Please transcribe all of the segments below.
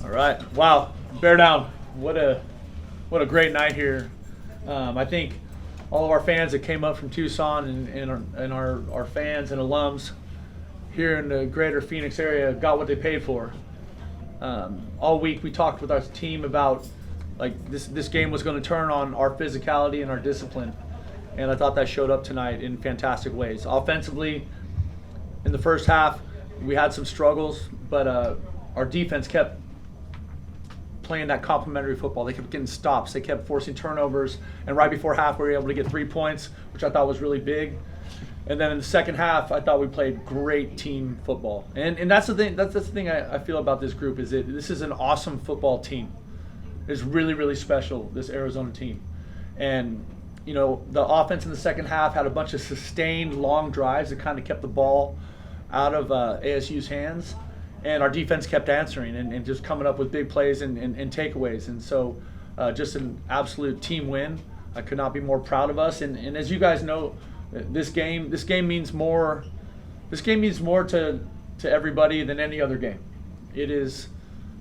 All right. Wow. Bear down. What a great night here. I think all of our fans that came up from Tucson and our fans and alums here in the greater Phoenix area got what they paid for. All week we talked with our team about like this game was going to turn on our physicality and our discipline. And I thought that showed up tonight in fantastic ways. Offensively, in the first half, we had some struggles, but our defense kept playing that complementary football. They kept getting stops. They kept forcing turnovers. And right before half, we were able to get 3 points, which I thought was really big. And then in the second half, I thought we played great team football. And that's the thing. That's the thing I feel about this group is that this is an awesome football team. It's really, really special, this Arizona team. And you know, the offense in the second half had a bunch of sustained long drives that kind of kept the ball out of ASU's hands. And our defense kept answering and just coming up with big plays and takeaways. And so just an absolute team win. I could not be more proud of us. And as you guys know, this game means more to everybody than any other game. It is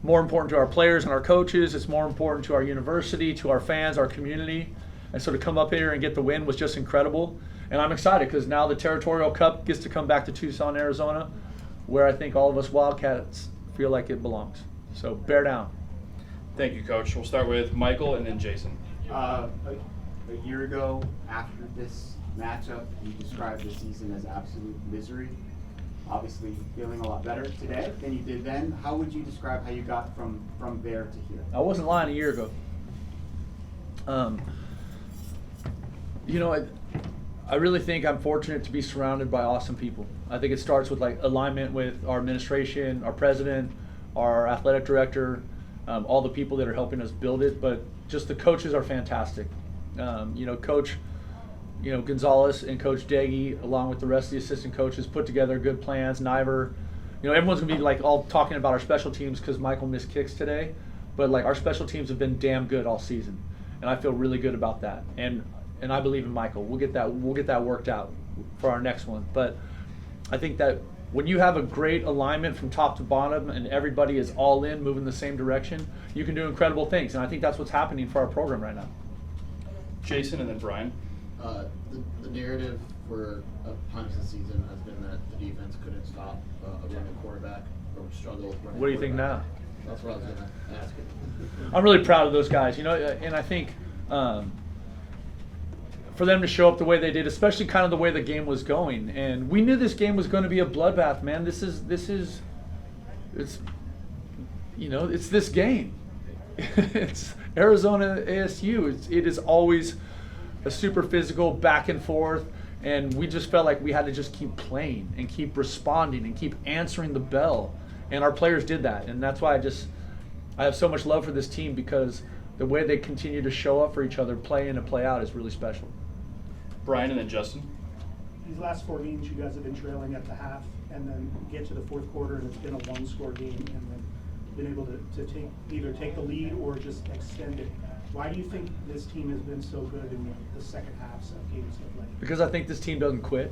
more important to our players and our coaches. It's more important to our university, to our fans, our community. And so to come up here and get the win was just incredible. And I'm excited because now the Territorial Cup gets to come back to Tucson, Arizona, where I think all of us Wildcats feel like it belongs. So bear down. Thank you, Coach. We'll start with Michael and then Jason. A year ago, after this matchup, you described the season as absolute misery. Obviously feeling a lot better today than you did then. How would you describe how you got from there to here? I wasn't lying a year ago. You know, I really think I'm fortunate to be surrounded by awesome people. I think it starts with like alignment with our administration, our president, our athletic director, all the people that are helping us build it. But just the coaches are fantastic. You know, Coach, Gonzalez and Coach Deggy, along with the rest of the assistant coaches, put together good plans. Niver, everyone's gonna be like all talking about our special teams because Michael missed kicks today, but like our special teams have been damn good all season, and I feel really good about that. And I believe in Michael. We'll get that worked out for our next one. But I think that when you have a great alignment from top to bottom and everybody is all in, moving the same direction, you can do incredible things. And I think that's what's happening for our program right now. Jason and then Brian. The narrative for times this season has been that the defense couldn't stop a running quarterback or struggled. What do you think now? That's what I was going to ask you. I'm really proud of those guys, and I think for them to show up the way they did, especially kind of the way the game was going. And we knew this game was going to be a bloodbath, man. It's this game. It's Arizona ASU. It is always a super physical back and forth. And we just felt like we had to just keep playing and keep responding and keep answering the bell. And our players did that. And that's why I have so much love for this team, because the way they continue to show up for each other, play in and play out, is really special. Brian and then Justin. These last 4 games, you guys have been trailing at the half and then get to the fourth quarter and it's been a one-score game and then been able to either take the lead or just extend it. Why do you think this team has been so good in the second halves of games of late? Because I think this team doesn't quit.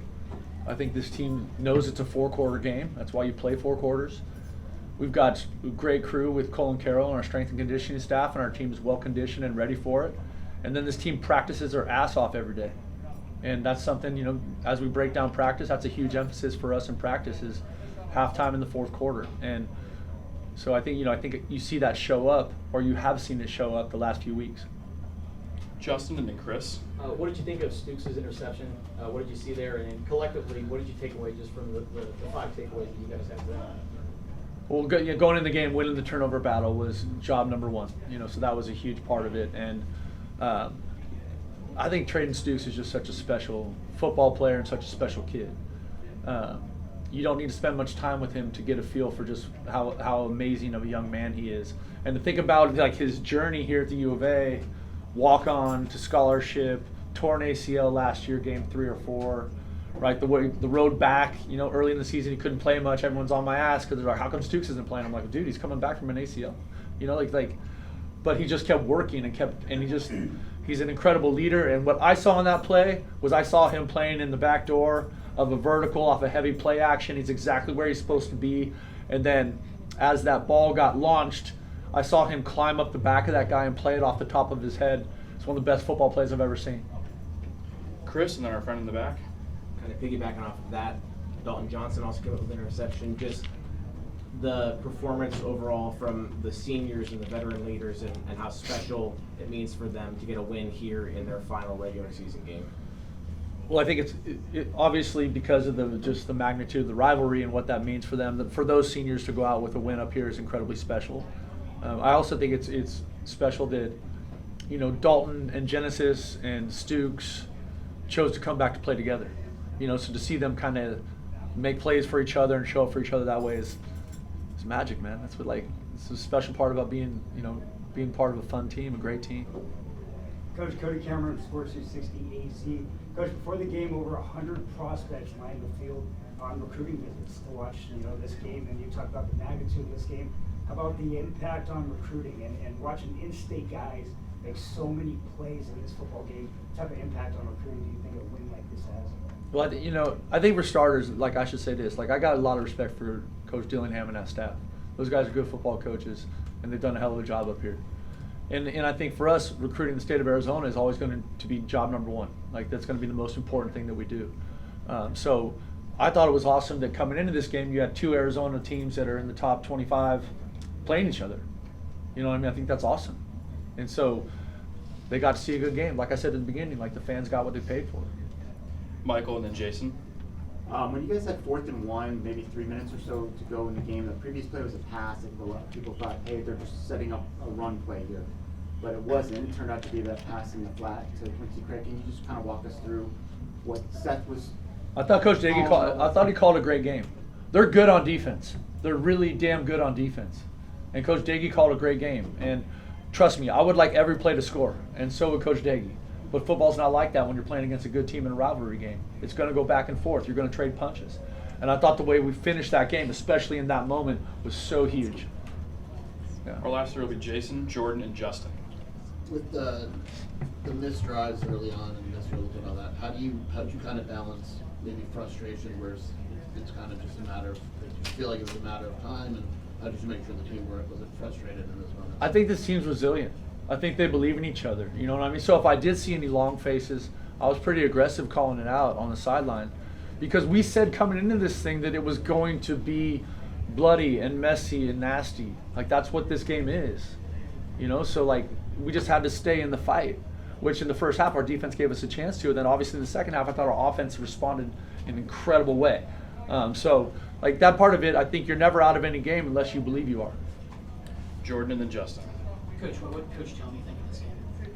I think this team knows it's a 4-quarter game. That's why you play 4 quarters. We've got a great crew with Colin Carroll and our strength and conditioning staff, and our team is well conditioned and ready for it. And then this team practices their ass off every day. And that's something, as we break down practice, that's a huge emphasis for us in practice, is halftime in the fourth quarter. And so I think you see that show up, or you have seen it show up the last few weeks. Justin and then Chris. What did you think of Stukes' interception? What did you see there? And collectively, what did you take away just from the 5 takeaways that you guys had today? Well, going in the game, winning the turnover battle was job number 1. So that was a huge part of it. And I think Trayden Stukes is just such a special football player and such a special kid. You don't need to spend much time with him to get a feel for just how amazing of a young man he is. And to think about like his journey here at the U of A, walk on to scholarship, torn ACL last year, game 3 or 4, right? The road back, early in the season he couldn't play much. Everyone's on my ass because they're like, how come Stukes isn't playing? I'm like, dude, he's coming back from an ACL. But he just kept working and he's an incredible leader. And what I saw in that play was I saw him playing in the back door of a vertical off a heavy play action. He's exactly where he's supposed to be. And then as that ball got launched, I saw him climb up the back of that guy and play it off the top of his head. It's one of the best football plays I've ever seen. Chris, and then our friend in the back. Kind of piggybacking off of that, Dalton Johnson also came up with an interception. Just the performance overall from the seniors and the veteran leaders, and how special it means for them to get a win here in their final regular season game. Well, I think it's obviously because of just the magnitude of the rivalry and what that means for them. For those seniors to go out with a win up here is incredibly special. I also think it's special that, you know, Dalton and Genesis and Stukes chose to come back to play together. You know, so to see them kind of make plays for each other and show up for each other that way is magic, man. That's what, like, it's a special part about being part of a fun team, a great team. Coach Cody Cameron, Sports 360 AC. Coach, before the game, over 100 prospects lined the field on recruiting visits to watch, this game, and you talked about the magnitude of this game. How about the impact on recruiting and watching in-state guys make so many plays in this football game? What type of impact on recruiting do you think a win like this has? Well, I think for starters, I should say this. I got a lot of respect for Coach Dillingham and that staff. Those guys are good football coaches, and they've done a hell of a job up here. And I think for us, recruiting the state of Arizona is always going to be job number one. That's going to be the most important thing that we do. So I thought it was awesome that coming into this game, you had 2 Arizona teams that are in the top 25 playing each other. You know what I mean? I think that's awesome. And so they got to see a good game. Like I said at the beginning, the fans got what they paid for. Michael, and then Jason. When you guys had 4th and 1, maybe 3 minutes or so to go in the game, the previous play was a pass. And a lot of people thought, hey, they're just setting up a run play here. But it wasn't. It turned out to be that pass in the flat to Quincy Craig. Can you just kind of walk us through what Seth was? I thought Coach Daggy he called a great game. They're good on defense. They're really damn good on defense. And Coach Daggy called a great game. And trust me, I would like every play to score, and so would Coach Daggy. But football's not like that when you're playing against a good team in a rivalry game. It's going to go back and forth. You're going to trade punches. And I thought the way we finished that game, especially in that moment, was so huge. Yeah. Our last 3 will be Jason, Jordan, and Justin. With the missed drives early on and missed field goals and all that, how did you kind of balance maybe frustration where it's kind of just a matter of, did you feel like it was a matter of time, and how did you make sure the team wasn't frustrated in this moment? I think this team's resilient. I think they believe in each other. You know what I mean? So if I did see any long faces, I was pretty aggressive calling it out on the sideline, because we said coming into this thing that it was going to be bloody and messy and nasty. That's what this game is. So we just had to stay in the fight, which in the first half our defense gave us a chance to, and then obviously in the second half I thought our offense responded in an incredible way. So that part of it, I think you're never out of any game unless you believe you are. Jordan, and then Justin. Coach, what would Coach Tomey think of this game?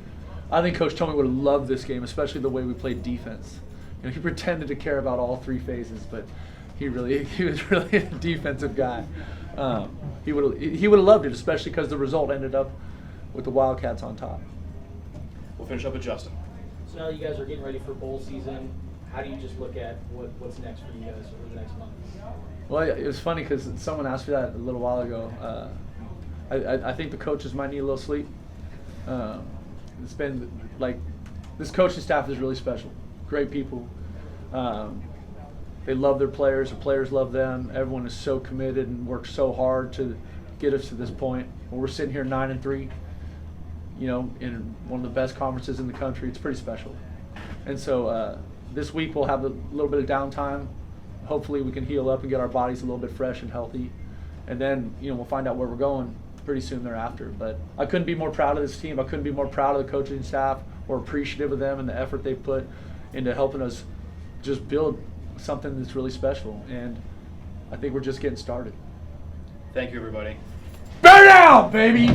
I think Coach Tomey would have loved this game, especially the way we played defense. He pretended to care about all 3 phases, but he was really a defensive guy. He would have loved it, especially because the result ended up with the Wildcats on top. We'll finish up with Justin. So now you guys are getting ready for bowl season. How do you just look at what's next for you guys over the next month? Well, it was funny because someone asked me that a little while ago. I think the coaches might need a little sleep. It's been this coaching staff is really special. Great people. They love their players love them. Everyone is so committed and works so hard to get us to this point. When we're sitting here 9-3, in one of the best conferences in the country, it's pretty special. And so this week we'll have a little bit of downtime. Hopefully we can heal up and get our bodies a little bit fresh and healthy. And then, we'll find out where we're going pretty soon thereafter. But I couldn't be more proud of this team. I couldn't be more proud of the coaching staff or appreciative of them and the effort they put into helping us just build something that's really special. And I think we're just getting started. Thank you, everybody. Bear down, baby!